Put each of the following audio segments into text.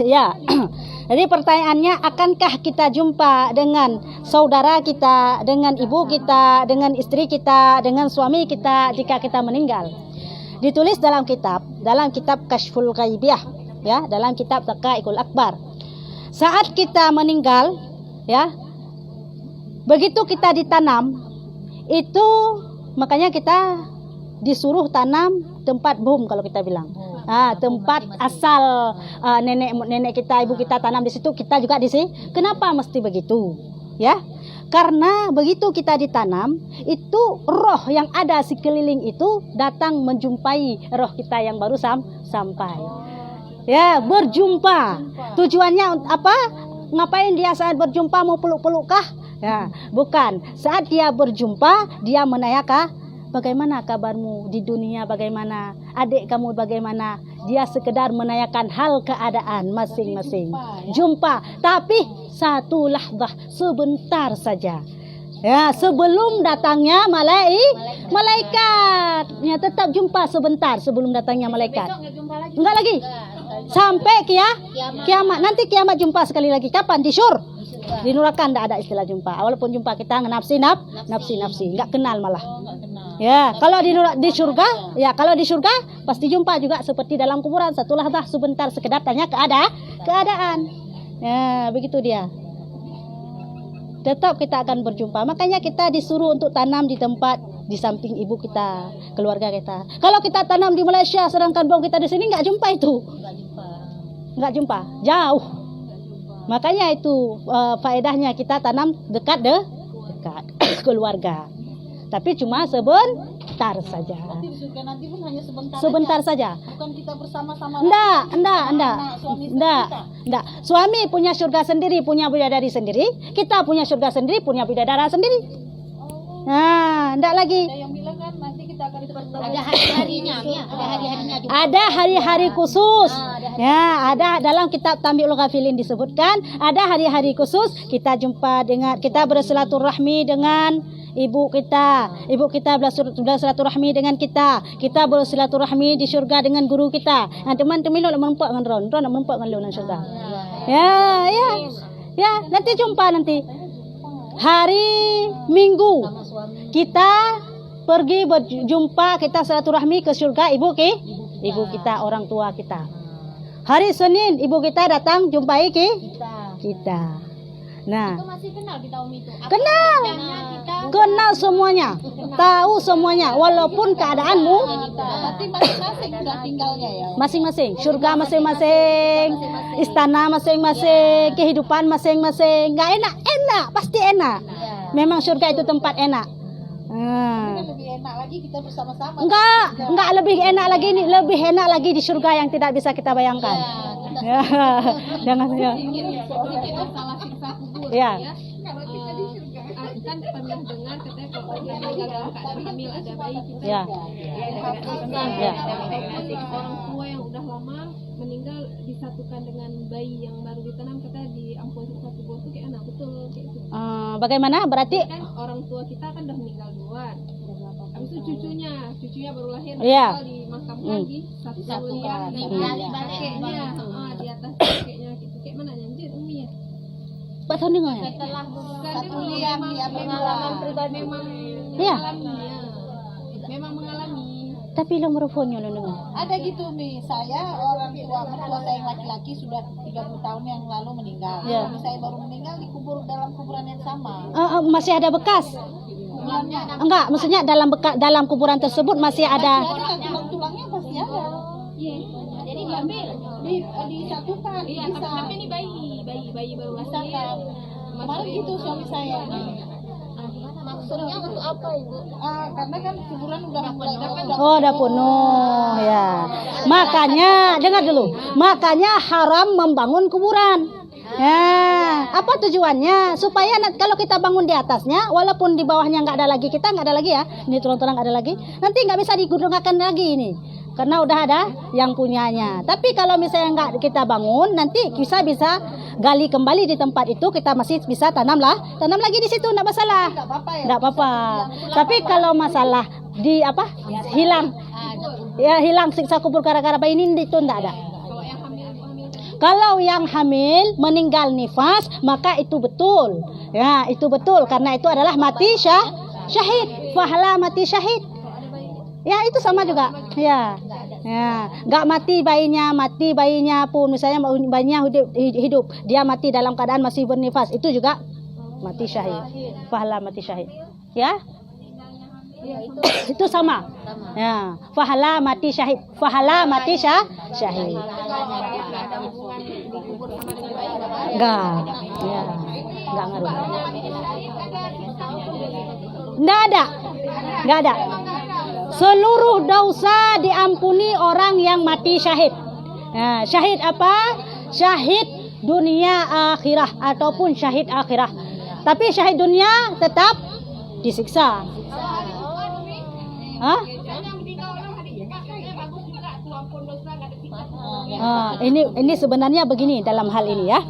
Ya. Jadi pertanyaannya, akankah kita jumpa dengan saudara kita, dengan ibu kita, dengan istri kita, dengan suami kita jika kita meninggal? Ditulis dalam kitab Kashful Ghaibiyah, ya, dalam kitab Daqaiqul Akbar. Saat kita meninggal, ya, begitu kita ditanam, itu makanya kita disuruh tanam tempat bum kalau kita bilang. Tempat asal nenek kita, ibu kita tanam di situ, kita juga di sini. Kenapa mesti begitu? Ya, karena begitu kita ditanam, itu roh yang ada sekeliling itu datang menjumpai roh kita yang baru sampai. Ya, berjumpa. Tujuannya apa? Ngapain dia saat berjumpa, mau peluk-peluk kah? Ya, bukan. Saat dia berjumpa, dia menanyakan, bagaimana kabarmu di dunia, bagaimana adik kamu, bagaimana. Dia sekedar menanyakan hal keadaan masing-masing. Jumpa, tapi satu lahzah, sebentar saja. Ya, sebelum datangnya malaikat. Ya, tetap jumpa sebentar sebelum datangnya malaikat. Enggak lagi. Sampai kiamat. Nanti kiamat jumpa sekali lagi. Kapan? Di syur. Di neraka tidak ada istilah jumpa. Walaupun jumpa kita nafsi, enggak kenal malah. Ya, kalau di surga, ya kalau di surga pasti jumpa juga seperti dalam kuburan, satu lahzah sebentar sekedar tanya keadaan. Ya, begitu dia. Tetap kita akan berjumpa. Makanya kita disuruh untuk tanam di tempat di samping ibu kita, keluarga kita. Kalau kita tanam di Malaysia sedangkan bom kita di sini nggak jumpa itu. Nggak jumpa, jauh. Makanya itu faedahnya kita tanam dekat keluarga. Tapi cuma sebentar saja. Nanti di surga nanti pun hanya sebentar saja. Bukan kita bersama-sama. Enggak. Suami punya surga sendiri, punya bidadari sendiri. Kita punya surga sendiri, punya bidadara sendiri. Nah, enggak lagi. Ada yang bilang kan nanti kita akan ada hari-harinya, ada hari-harinya juga. Ada hari-hari khusus. Ya, ada dalam kitab Tambiul Ghafilin disebutkan, ada hari-hari khusus kita jumpa dengan, kita bersilaturahmi dengan ibu kita bersilaturahmi dengan kita bersilaturahmi di surga dengan guru kita. Teman-teman nak menempat dengan ron nak menempat dengan lunan surga. Ya, nanti jumpa nanti. Hari Minggu kita pergi berjumpa, kita silaturahmi ke surga ibu kita, orang tua kita. Hari Senin ibu kita datang jumpai kita. Nah, Itu masih kenal di tahun itu. Kenal semuanya, tahu semuanya, walaupun keadaanmu Tapi masing-masing sudah tinggalnya ya. masing-masing, surga masing-masing, istana masing-masing, kehidupan masing-masing. Nggak enak, pasti enak. Memang surga itu tempat enak. Kan lebih enak lagi kita bersama-sama. Enggak lebih enak lagi nih, lebih enak lagi di surga yang tidak bisa kita bayangkan. Ya, jangan ya. Kita salah siksa kubur. Ya. Kalau kita di surga kan pernah dengar katanya kalau dia meninggal dalam keadaan hamil ada bayi kita. Ya. Ya. Orang tua yang udah lama meninggal disatukan dengan bayi yang baru ditanam, katanya di ampun siksa kubur itu kayak anak betul kayak itu. Bagaimana? Berarti Kan orang tua kita kan udah meninggal duluan. Habis itu cucunya baru lahir, Iya. dimakamkan di satu liang di kakeknya, di atas kakeknya gitu. Kayak mana anjir Umi ya? Pak tahun dengar ya? Setelah Satu liang dia pengalaman pribadi memang Iya. mengalaminya. Memang mengalami. Tapi lo merupakannya lo dengar. Ada gitu Mi, saya orang tua mertua saya yang laki-laki sudah 30 tahun yang lalu meninggal. Ya. Suami saya baru meninggal dikubur dalam kuburan yang sama. Masih ada bekas? Kuburannya Enggak, maksudnya dalam kuburan tersebut masih ada. tulang-tulangnya pasti ada. Iya. Jadi diambil. Disatukan. Iya, tapi ini bayi baru lahir. Misalkan kemarin gitu suami saya. Maksudnya untuk apa Ibu? Karena kan kuburan udah Udah penuh ya. Makanya dengar dulu. Makanya haram membangun kuburan. Ya, apa tujuannya? Supaya kalau kita bangun di atasnya, walaupun di bawahnya nggak ada lagi, kita nggak ada lagi ya. Ini tulang-tulang nggak ada lagi. Nanti nggak bisa digunakan lagi ini. Karena udah ada yang punyanya. Tapi kalau misalnya nggak kita bangun, nanti bisa gali kembali di tempat itu, kita masih bisa tanam lagi di situ, nggak masalah. Nggak apa-apa. Tapi kalau masalah hilang siksa kubur gara-gara bayi ini itu nggak ada. Kalau yang hamil meninggal nifas, maka itu betul. Ya, itu betul karena itu adalah mati syahid. Pahala mati syahid. Ya, itu sama juga. Ya. Ya, enggak mati bayinya pun misalnya bayinya hidup, dia mati dalam keadaan masih bernifas, itu juga mati syahid. Pahala mati syahid. Ya? Itu sama. Ya, pahala mati syahid. Pahala mati syahid. Enggak. Ya. Enggak ngaruh. Enggak ada. Seluruh dosa diampuni orang yang mati syahid. Nah, syahid apa? Syahid dunia akhirah ataupun syahid akhirah. Tapi syahid dunia tetap disiksa. Hah? Ini sebenarnya begini dalam hal ini ya.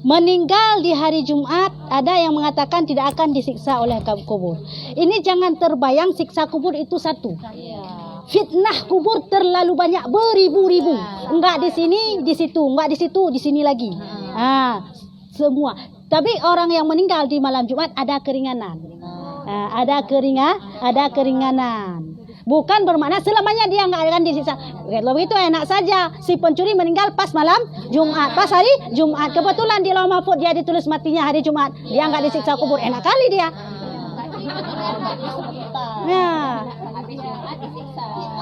Meninggal di hari Jumat, ada yang mengatakan tidak akan disiksa oleh kubur. Ini jangan terbayang siksa kubur itu satu. Fitnah kubur terlalu banyak, beribu-ribu. Enggak di sini, di situ, enggak di situ, di sini lagi. Semua. Tapi orang yang meninggal di malam Jumat ada keringanan. Ada keringanan. Bukan bermakna selamanya dia nggak akan disiksa. Kalau itu enak saja. Si pencuri meninggal pas malam Jumat, pas hari Jumat. Kebetulan di Lauh Mahfuz dia ditulis matinya hari Jumat. Dia nggak disiksa kubur. Enak kali dia.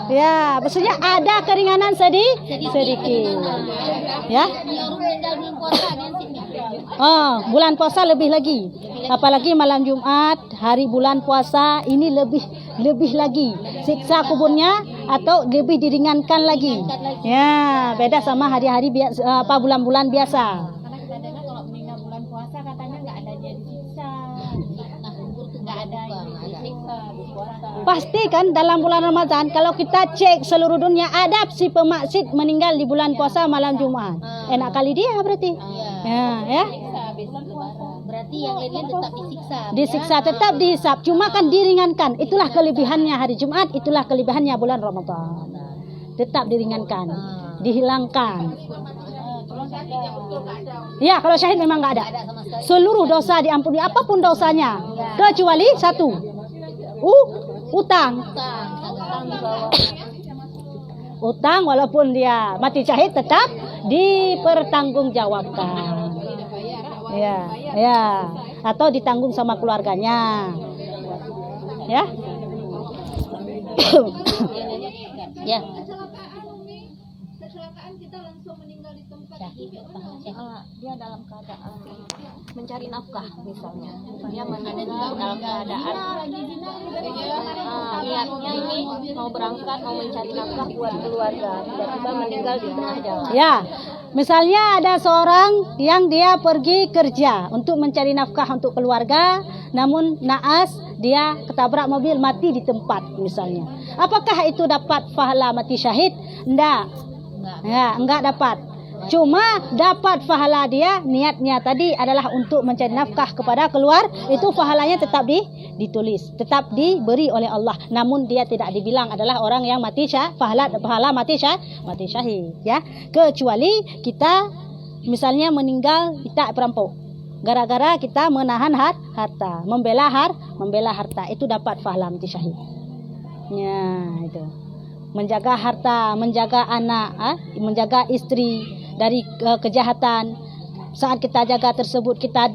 Ya, maksudnya ada keringanan sedikit. Ya. Bulan puasa lebih lagi. Apalagi malam Jumat, hari bulan puasa ini lebih lagi siksa kuburnya atau lebih diringankan lagi. Ya, beda sama hari-hari biasa, bulan-bulan biasa. Kadang-kadang kalau meninggal bulan puasa katanya nggak ada dia disiksa. Nah, kubur tuh nggak ada disiksa di puasa. Pasti kan dalam bulan Ramadan kalau kita cek seluruh dunia ada si pemaksud meninggal di bulan puasa malam Jumat. Enak kali dia berarti. Ya. Berarti yang lainnya tetap disiksa. Disiksa tetap dihisap, cuma kan diringankan. Itulah kelebihannya hari Jumat, itulah kelebihannya bulan Ramadan. Tetap diringankan, dihilangkan. Ya, kalau syahid memang nggak ada. Seluruh dosa diampuni, apapun dosanya, kecuali satu, utang. Utang walaupun dia mati syahid tetap dipertanggungjawabkan. Ya, atau ditanggung sama keluarganya. Ya. Ya. Kecelakaan kita langsung meninggal di tempat. Dia dalam keadaan mencari nafkah misalnya dia meninggal dalam keadaan niatnya ini mau berangkat mau mencari nafkah buat keluarga, tiba-tiba meninggal di tengah jalan. Ya, misalnya ada seorang yang dia pergi kerja untuk mencari nafkah untuk keluarga, namun naas dia ketabrak mobil mati di tempat misalnya. Apakah itu dapat pahala mati syahid? Enggak dapat. Cuma dapat pahala dia, niatnya tadi adalah untuk mencari nafkah kepada keluar, itu pahalanya tetap ditulis, tetap diberi oleh Allah. Namun dia tidak dibilang adalah orang yang mati pahala mati syahid, ya. Kecuali kita misalnya meninggal kita perampok, gara-gara kita menahan harta, membela harta, itu dapat pahala mati syahid. Ya, itu. Menjaga harta, menjaga anak, menjaga istri dari kejahatan. Saat kita jaga tersebut kita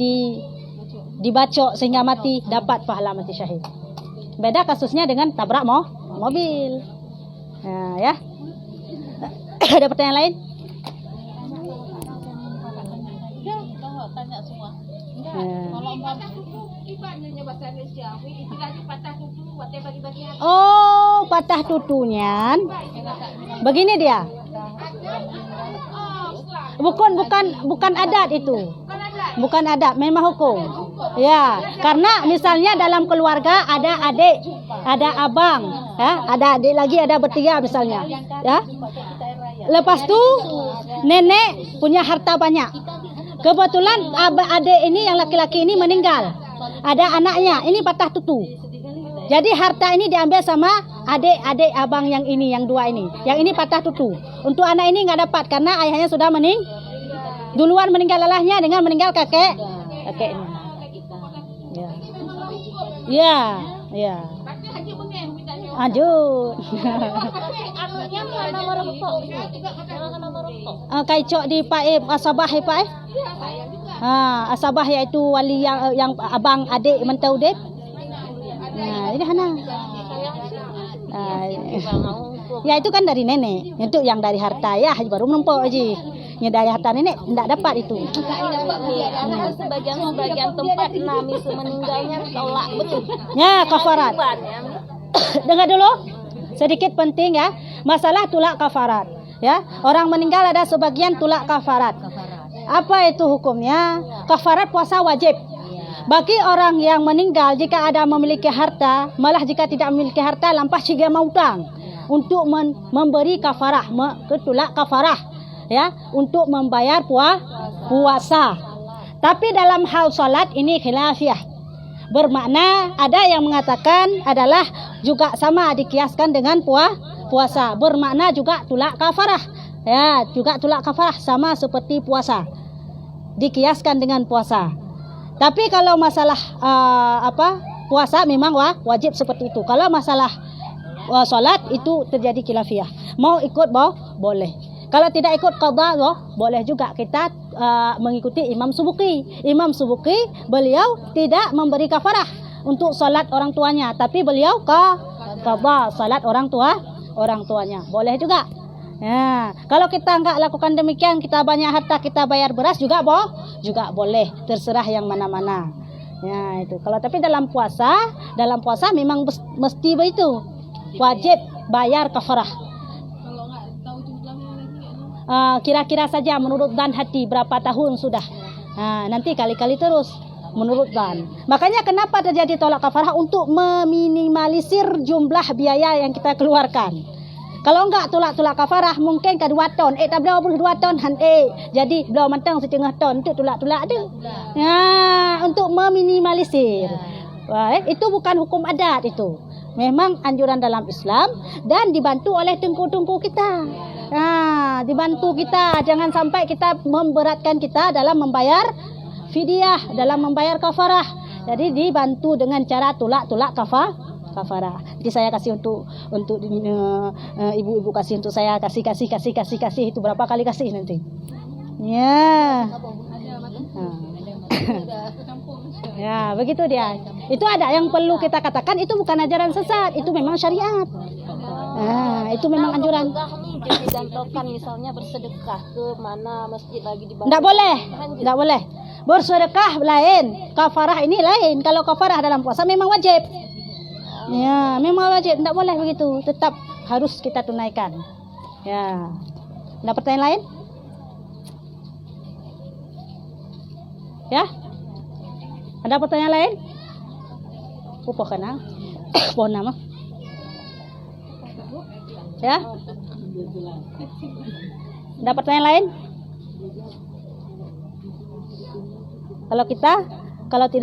dibacok sehingga mati, dapat pahala mati syahid. Beda kasusnya dengan tabrak mobil. Ya. Ada pertanyaan lain? Tanya semua. Oh, patah tutunya. Begini dia. Bukan adat itu. Bukan adat, memang hukum. Ya, karena misalnya dalam keluarga ada adik, ada abang, ya, ada adik lagi, ada bertiga misalnya, ya. Lepas itu nenek punya harta banyak. Kebetulan adik ini yang laki-laki ini meninggal. Ada anaknya, ini patah tutu. Jadi harta ini diambil sama adik abang yang ini, yang dua ini. Yang ini patah tutu. Untuk anak ini nggak dapat karena ayahnya sudah Duluan meninggal lelahnya dengan meninggal kakeknya. Ya. Ya, ya. Lanjut. Anunya mana merempok? Mana merempok? Kaicok di Paib Asabah ya Pak. Asabah yaitu wali yang abang adik mentau dek. Nah, ini Hana. Ya itu kan dari nenek. Untuk yang dari harta ya baru menumpuk aja. Yang dari harta nenek tidak dapat itu. Sebagian tempat nami meninggalnya tolak betul. Ya, kafarat. Dengar dulu, sedikit penting ya, masalah tulak kafarat. Ya, orang meninggal ada sebagian tulak kafarat. Apa itu hukumnya? Kafarat puasa wajib. Bagi orang yang meninggal jika ada memiliki harta, malah jika tidak memiliki harta lampas juga mau utang untuk memberi kafarah, tulak kafarah, ya, untuk membayar puasa. Tapi dalam hal salat ini khilafiyah. Bermakna ada yang mengatakan adalah juga sama dikiaskan dengan puasa. Bermakna juga tulak kafarah. Ya, juga tulak kafarah sama seperti puasa. Dikiaskan dengan puasa. Tapi kalau masalah puasa memang wajib seperti itu. Kalau masalah salat itu terjadi khilafiyah. Mau ikut boleh. Kalau tidak ikut qada boleh juga kita mengikuti Imam Subuki. Imam Subuki beliau tidak memberi kafarah untuk salat orang tuanya, tapi beliau qada salat orang tuanya. Boleh juga. Ya, kalau kita enggak lakukan demikian, kita banyak harta, kita bayar beras juga boleh, terserah yang mana-mana. Ya, itu. Kalau tapi dalam puasa memang mesti begitu. Wajib bayar kafarah. Kira-kira saja menurut dan hati berapa tahun sudah. Nanti kali-kali terus menurut dan. Makanya kenapa terjadi tolak kafarah untuk meminimalisir jumlah biaya yang kita keluarkan. Kalau enggak tulak kafarah mungkin ke 2 ton. Tak beliau 2 ton jadi beliau mantang 1/2 ton untuk tulak ada. Ya, untuk meminimalisir. Itu bukan hukum adat itu. Memang anjuran dalam Islam dan dibantu oleh tengku-tengku kita. Dibantu kita, jangan sampai kita memberatkan kita dalam membayar fidyah, dalam membayar kafarah. Jadi dibantu dengan cara tulak kafarah. Jadi saya kasih untuk ibu-ibu kasih untuk saya kasih itu berapa kali kasih nanti. Ya. Ya, begitu dia. Itu ada yang perlu kita katakan, itu bukan ajaran sesat, itu memang syariat. Itu memang anjuran. Didantokan misalnya bersedekah ke mana masjid lagi dibantu. Enggak boleh. Bersedekah lain, kafarah ini lain. Kalau kafarah dalam puasa memang wajib. Ya, memang wajib, enggak boleh begitu. Tetap harus kita tunaikan. Ya. Ada pertanyaan lain? Ya? Ada pertanyaan lain? Upo kana? Pohon nama? Ya? Ada pertanyaan lain? Kalau tidak